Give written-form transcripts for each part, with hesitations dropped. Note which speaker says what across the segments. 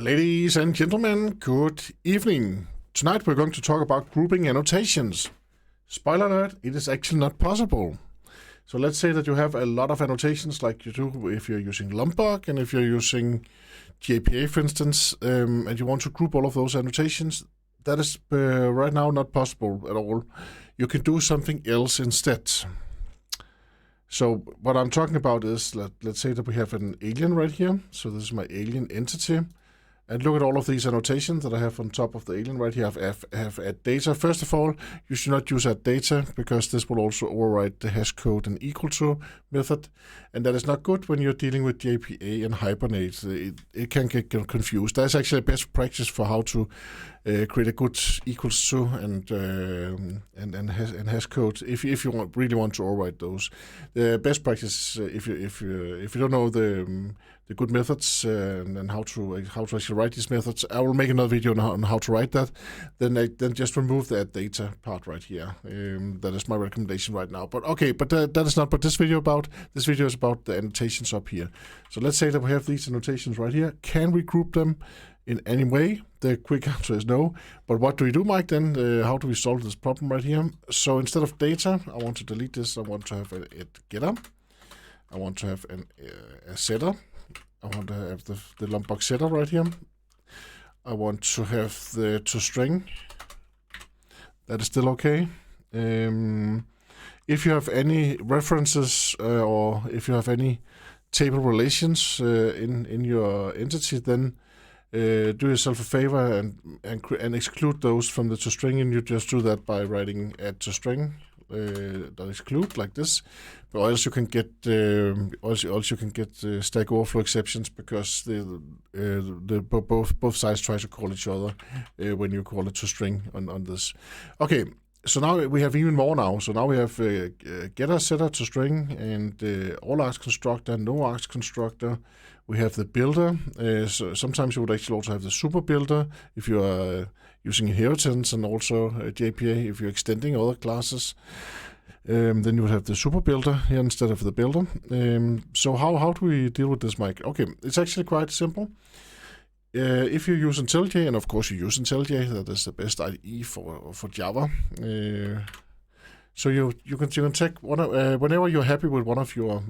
Speaker 1: Ladies and gentlemen, good evening. Tonight we're going to talk about grouping annotations. Spoiler alert, it is actually not possible. So let's say that you have a lot of annotations like you do if you're using Lombok and if you're using JPA, for instance, and you want to group all of those annotations. That is right now not possible at all. You can do something else instead. So what I'm talking about is, let's say that we have an alien right here. So this is my alien entity. And look at all of these annotations that I have on top of the alien right here. I have add data. First of all, you should not use add data because this will also override the hash code and equal to method. And that is not good when you're dealing with JPA and Hibernate. It can get confused. There's actually a best practice for how to create a good equals to and hash code if you really want to override those. The best practice, if you don't know the good methods and how to actually write these methods, I will make another video on how to write that. Then just remove the add data part right here. That is my recommendation right now. But okay, but that is not what this video about. This video is about the annotations up here. So let's say that we have these annotations right here. Can we group them in any way? The quick answer is no. But what do we do, Mike, then? How do we solve this problem right here? So instead of data, I want to delete this. I want to have a getter. I want to have a setter. I want to have the Lombok setter right here. I want to have the toString. That is still okay. If you have any references or if you have any table relations in your entity, then do yourself a favor and exclude those from the toString, and you just do that by writing add toString. .exclude like this, but else you can get Stack Overflow exceptions because both sides try to call each other when you call it toString on this. Okay, so now we have even more now. So now we have getter, setter, toString, and all args constructor, no args constructor. We have the builder. So sometimes you would actually also have the super builder if you are using inheritance, and also JPA if you're extending other classes. Then you would have the super builder here instead of the builder. So how do we deal with this, Mike? Okay, it's actually quite simple. If you use IntelliJ, and of course you use IntelliJ, that is the best IDE for Java. So you can take whenever you're happy with one of your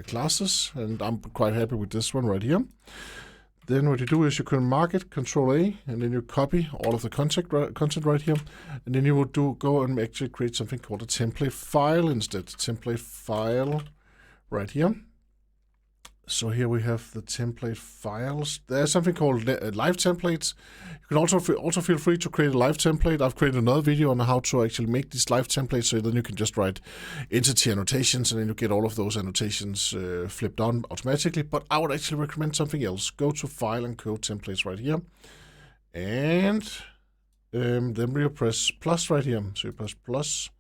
Speaker 1: classes, and I'm quite happy with this one right here. Then what you do is you can mark it, Control A, and then you copy all of the content right here, and then you will go and actually create something called a template file instead. Template file right here. So here we have the template files. There's something called live templates. You can also feel free to create a live template. I've created another video on how to actually make these live templates, so then you can just write entity annotations and then you get all of those annotations flipped on automatically. But I would actually recommend something else. Go to File and Code Templates right here. And then we press plus right here. So you press plus.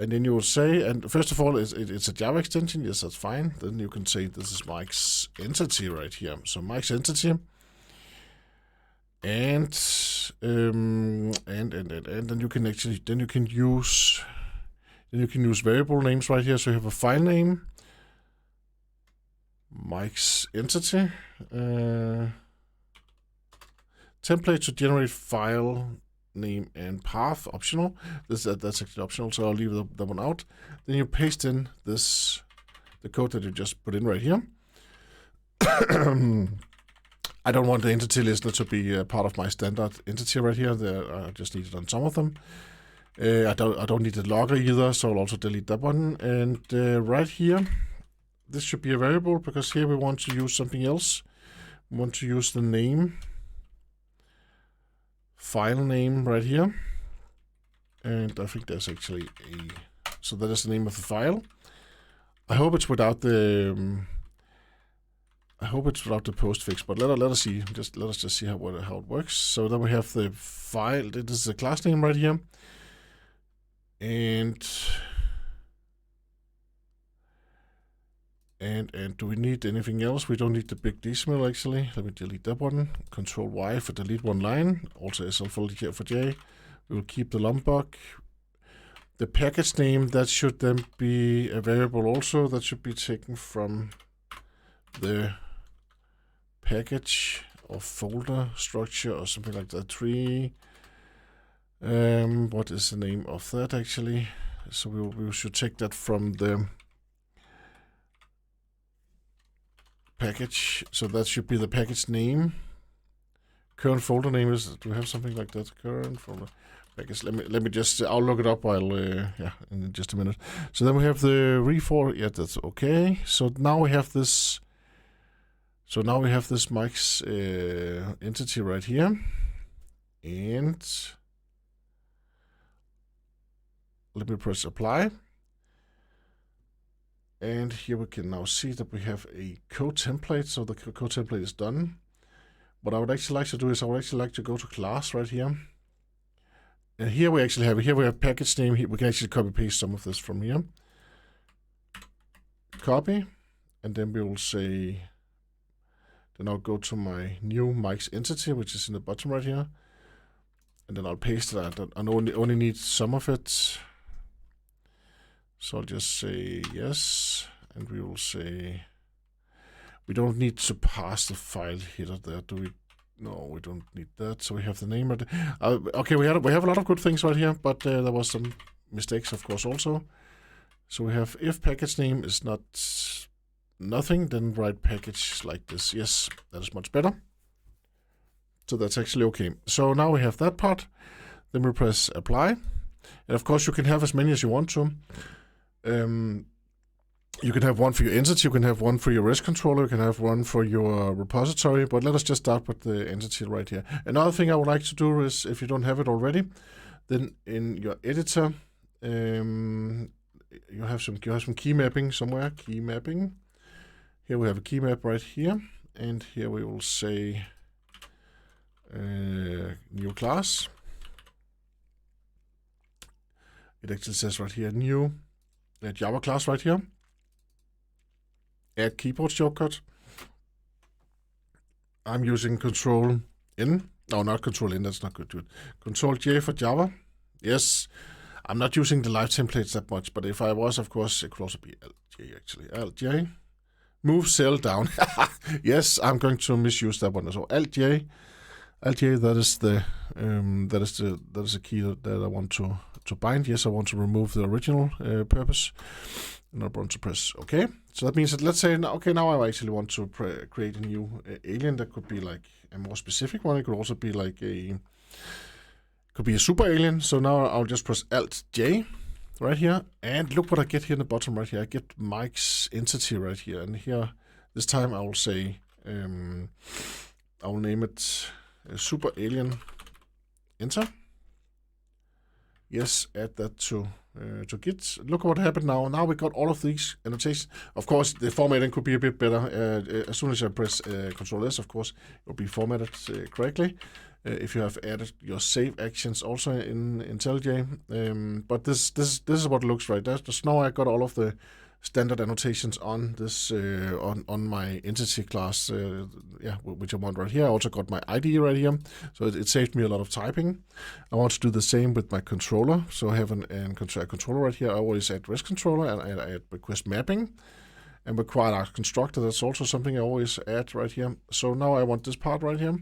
Speaker 1: And then you will say, and first of all, it's a Java extension. Yes, that's fine. Then you can say this is Mike's entity right here. So Mike's entity, and then you can actually use variable names right here. So you have a file name, Mike's entity, template to generate file name and path optional. That's actually optional, so I'll leave that one out. Then you paste in the code that you just put in right here. I don't want the entity listener to be part of my standard entity right here. I just need it on some of them. I don't need the logger either, so I'll also delete that one. And right here, this should be a variable because here we want to use something else. We want to use the name. File name right here, and I think there's actually so that is the name of the file. I hope it's without the postfix, but let us see. Let us just see how it works. So then we have the file. This is the class name right here, and do we need anything else? We don't need the big decimal actually. Let me delete that one. Control Y for delete one line. Also SL here for J. We will keep the Lombok. The package name, that should then be a variable also. That should be taken from the package or folder structure or something like that. Tree. What is the name of that actually? So we should take that from the package. So that should be the package name. Current folder name is. Do we have something like that? Current folder package. Let me just. I'll look it up while. Yeah, in just a minute. So then we have the refor. Yeah, that's okay. So now we have this. So now we have this Mike's entity right here, and let me press apply. And here we can now see that we have a code template. So the code template is done. What I would actually like to do is I would actually like to go to class right here. And here we actually have we have package name. Here we can actually copy paste some of this from here. Copy, and then we will say. Then I'll go to my new Mike's entity, which is in the bottom right here. And then I'll paste that. I only need some of it. So I'll just say yes. And we will say, we don't need to pass the file header there, do we? No, we don't need that. So we have the name of the, okay, we have a lot of good things right here, but there was some mistakes, of course, also. So we have if package name is not nothing, then write package like this. Yes, that is much better. So that's actually okay. So now we have that part. Then we press apply. And of course, you can have as many as you want to. You can have one for your entity, you can have one for your REST controller, you can have one for your repository, but let us just start with the entity right here. Another thing I would like to do is, if you don't have it already, then in your editor, you have some key mapping somewhere, key mapping. Here we have a key map right here, and here we will say new class. It actually says right here, new Java class right here. Add keyboard shortcut. I'm using Control N. No, not Control N, that's not good. Control J for Java. Yes, I'm not using the live templates that much, but if I was, of course, it could also be Alt J actually. Alt J. Move cell down. Yes, I'm going to misuse that one as well. Alt J. Alt J, that is the key that I want to bind. Yes, I want to remove the original purpose. And I want to press OK. So that means that, let's say, okay, now I actually want to create a new alien. That could be like a more specific one. It could also be like a super alien. So now I'll just press Alt J right here. And look what I get here in the bottom right here. I get Mike's entity right here. And here, this time I will say, I will name it super alien enter. Yes, add that to Git. Look what happened now. Now we got all of these annotations. Of course, the formatting could be a bit better. As soon as I press Control S, of course, it will be formatted correctly. If you have added your save actions also in IntelliJ. But this is what it looks right. So now I got all of the standard annotations on this on my entity class, which I want right here. I also got my ID right here, so it saved me a lot of typing. I want to do the same with my controller, so I have a controller right here. I always add REST controller and I add request mapping and required arc constructor. That's also something I always add right here. So now I want this part right here.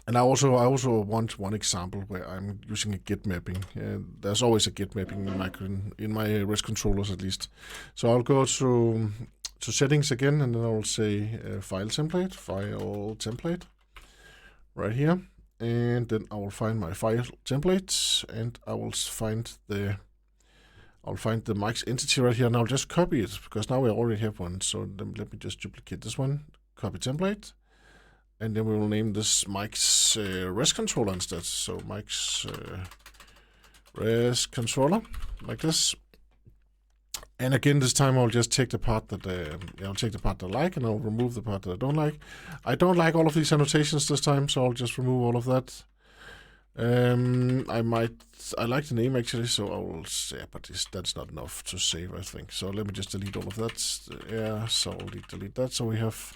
Speaker 1: And I also want one example where I'm using a Git mapping. There's always a Git mapping in my REST controllers at least. So I'll go to settings again, and then I'll say file template right here, and then I will find my file template, and I will find the Mike's entity right here, and I'll just copy it because now we already have one. So then let me just duplicate this one, copy template. And then we will name this Mike's REST controller instead. So Mike's REST controller, like this. And again, this time I'll just take the part that I like, and I'll remove the part that I don't like. I don't like all of these annotations this time, so I'll just remove all of that. I like the name actually, so I will say, but that's not enough to save, I think. So let me just delete all of that. Yeah, so I'll delete that. So we have.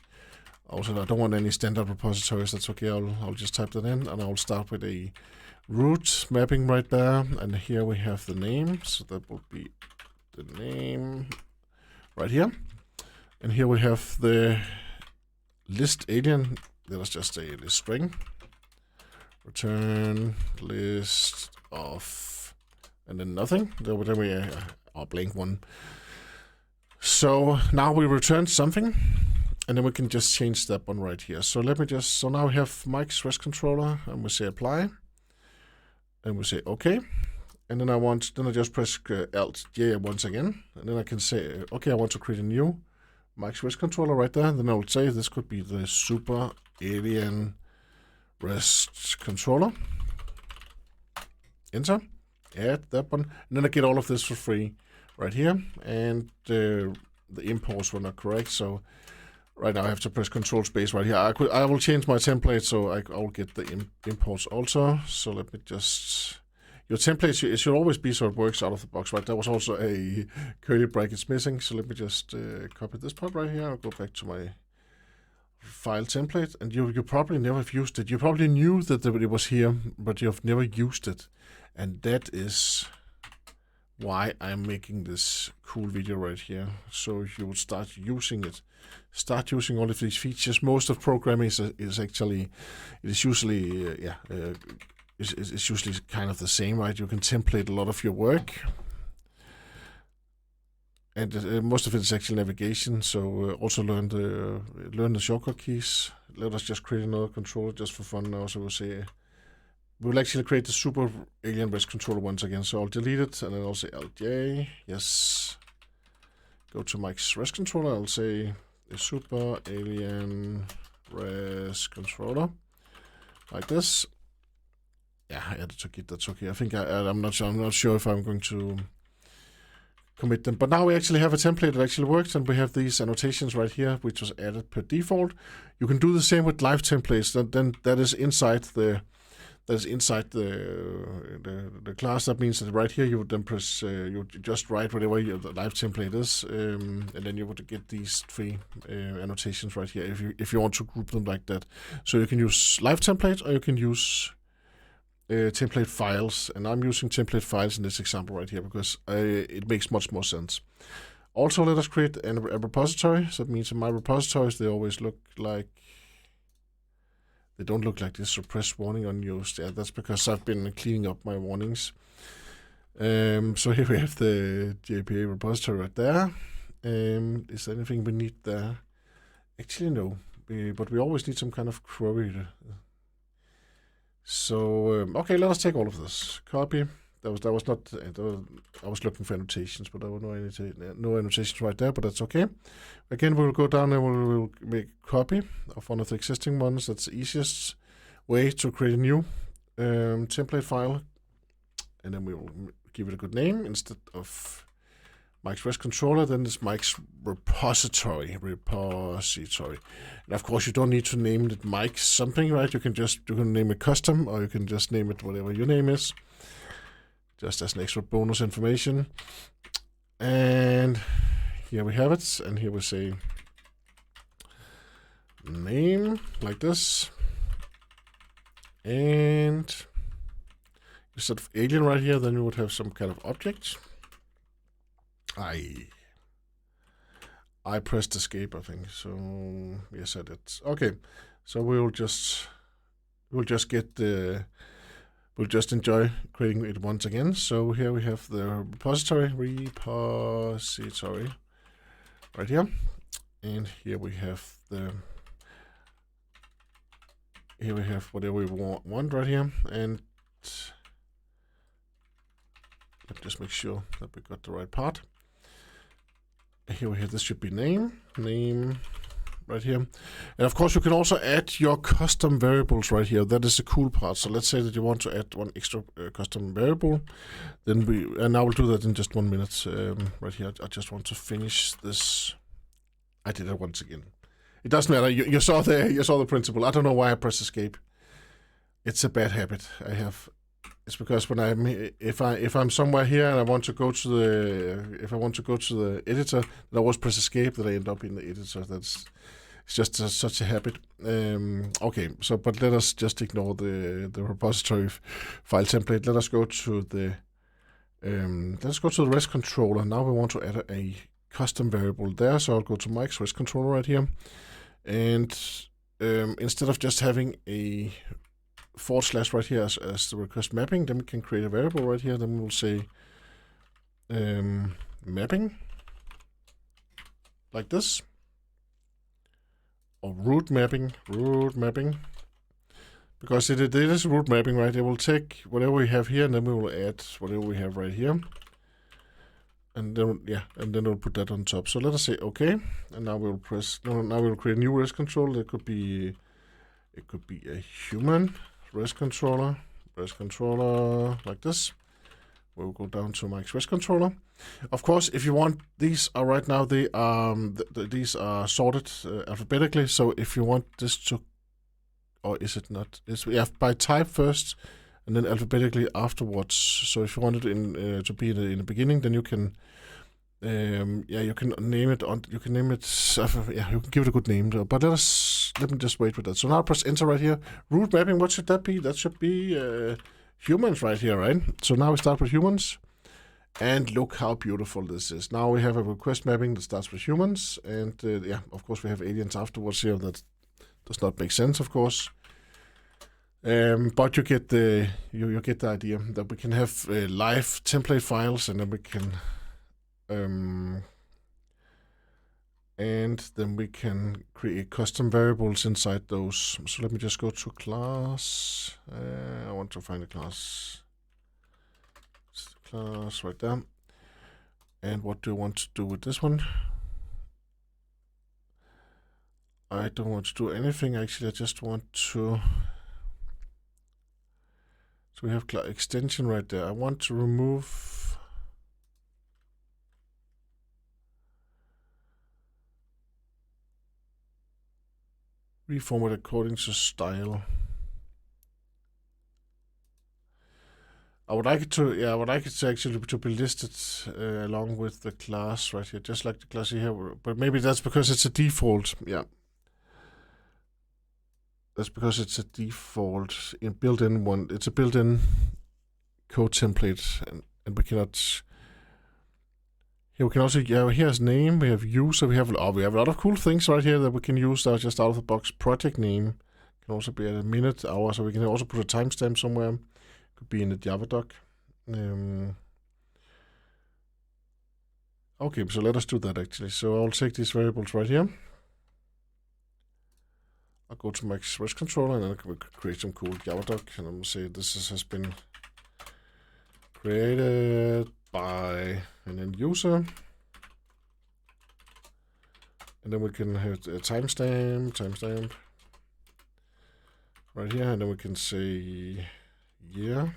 Speaker 1: Also, I don't want any standard repositories. That's okay. I'll just type that in, and I'll start with a root mapping right there. And here we have the name. So that will be the name right here. And here we have the list alien let us just say list string, return list of, and then nothing. Then we our blank one. So now we return something, and then we can just change that one right here. So let me just, so now we have Mike's REST controller, and we say apply, and we say okay. And then I just press Alt J once again, and then I can say, okay, I want to create a new Mike's REST controller right there. Then I would say this could be the super alien REST controller. Enter, add that one, and then I get all of this for free right here. And the imports were not correct, so right now I have to press Control Space right here. I will change my template so I will get the imports also. So let me just. Your template, it should always be so it works out of the box, right? There was also a curly brackets missing, so let me just copy this part right here. I'll go back to my file template, and you probably never have used it. You probably knew that it was here, but you've never used it. And that is why I'm making this cool video right here. So you would start using it. Start using all of these features. Most of programming is actually, it is usually, it's usually kind of the same, right? You can template a lot of your work, and most of it is actually navigation. So also learn the shortcut keys. Let us just create another controller just for fun now. So we'll say we'll actually create the super alien REST controller once again. So I'll delete it, and then I'll say Alt J. Yes. Go to Mike's REST controller. I'll say the super alien REST controller like this. Yeah, I added to Git. That's okay. I think I'm not sure. I'm not sure if I'm going to commit them. But now we actually have a template that actually works, and we have these annotations right here, which was added per default. You can do the same with live templates. That is inside the class. That means that right here you would then press you would just write whatever the live template is, and then you would get these three annotations right here if you want to group them like that. So you can use live templates, or you can use template files, and I'm using template files in this example right here because it makes much more sense. Also, let us create a repository. So that means in my repositories they always look like, they don't look like this suppressed warning unused. Yeah, that's because I've been cleaning up my warnings. So here we have the JPA repository right there. Is there anything we need there? Actually, no. But we always need some kind of query. So okay, let us take all of this. Copy. That was not. I was looking for annotations, but there were no annotations right there. But that's okay. Again, we will go down and we will make a copy of one of the existing ones. That's the easiest way to create a new template file, and then we will give it a good name instead of Mike's REST controller. Then it's Mike's repository. And of course, you don't need to name it Mike something, right? You can name it custom, or you can just name it whatever your name is, just as an extra bonus information. And here we have it. And here we say name like this. And instead of alien right here, then we would have some kind of object. I pressed escape, I think. So yes, I did. Okay, so we'll just enjoy creating it once again. So here we have the repository right here, and here we have whatever we want right here, and let's just make sure that we got the right part. Here we have, this should be name right here. And of course you can also add your custom variables right here. That is the cool part. So let's say that you want to add one extra custom variable, and I will do that in just 1 minute right here. I just want to finish this. I did it once again. It doesn't matter. You saw the principle. I don't know why I press escape. It's a bad habit I have. It's because when if I'm somewhere here and I want to go to the editor, then I always press escape, that I end up in the editor. It's just such a habit. Okay, so but let us just ignore the repository file template. Let us go to the REST controller. Now we want to add a custom variable there. So I'll go to Mike's REST controller right here, and instead of just having a / right here as the request mapping, then we can create a variable right here. Then we'll say mapping like this, or root mapping, because it is root mapping, right? It will take whatever we have here, and then we will add whatever we have right here, and then we'll put that on top. So let us say okay, and now we'll press. Now we'll create a new REST controller. It could be a human REST controller like this. We'll go down to my REST controller. Of course, if you want, these are right now these are sorted alphabetically. So if you want this to, or is it not? We have by type first, and then alphabetically afterwards. So if you want it to be in the beginning, then you can, you can name it on. You can name it. You can give it a good name. But let me just wait with that. So now press enter right here. Root mapping. What should that be? That should be humans right here, right? So now we start with humans, and look how beautiful this is. Now we have a request mapping that starts with humans, and of course we have aliens afterwards here. That does not make sense, of course. But you get the idea that we can have live template files, and then we can create custom variables inside those. So let me just go to class. I want to find a class. Class right there. And what do you want to do with this one? I don't want to do anything actually. I just want to. So we have extension right there. I want to remove. Reformat according to style. I would like it to actually to be listed along with the class right here, just like the class here. But maybe that's because it's a default. Yeah, that's because it's a default built-in one. It's a built-in code template, and we cannot. Here we can also, here's name, we have user, we have a lot of cool things right here that we can use that are just out of the box. Project name can also be a minute, hour, so we can also put a timestamp somewhere. Could be in the Java doc. Okay, so let us do that actually. So I'll take these variables right here. I'll go to my REST controller, and then I can create some cool Java doc, and I'm going to say this has been created by an end user, and then we can have a timestamp right here, and then we can say year,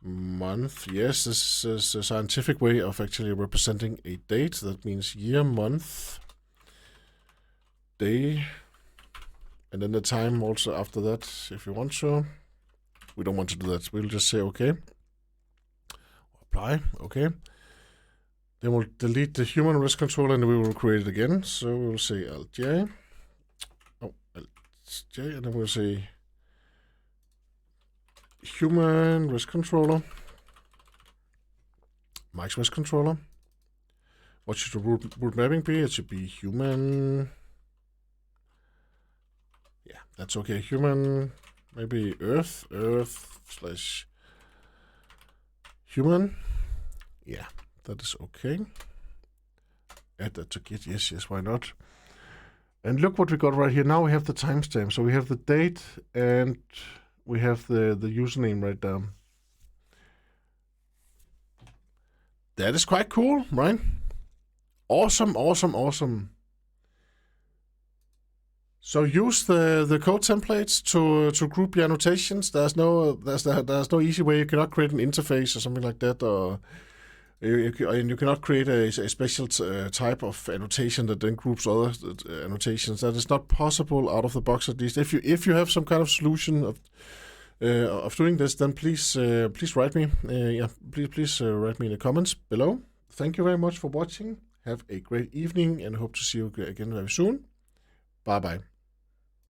Speaker 1: month. Yes, this is a scientific way of actually representing a date. That means year, month, day, and then the time also after that if you want to. We don't want to do that. We'll just say okay. Apply, okay. Then we'll delete the human REST controller, and we will create it again. So we'll say LJ. Oh, LJ, and then we'll say human REST controller. Mike's REST controller. What should the root mapping be? It should be human. Yeah, that's okay. Human, maybe earth / human. Yeah, that is okay. Add that to Git. Yes, why not? And look what we got right here. Now we have the timestamp. So we have the date, and we have the username right there. That is quite cool, right? Awesome. So use the code templates to group your annotations. There's no easy way. You cannot create an interface or something like that, or you cannot create a special type of annotation that then groups other annotations. That is not possible out of the box, at least. If you have some kind of solution of doing this, then please write me. Please write me in the comments below. Thank you very much for watching. Have a great evening, and hope to see you again very soon. Bye bye.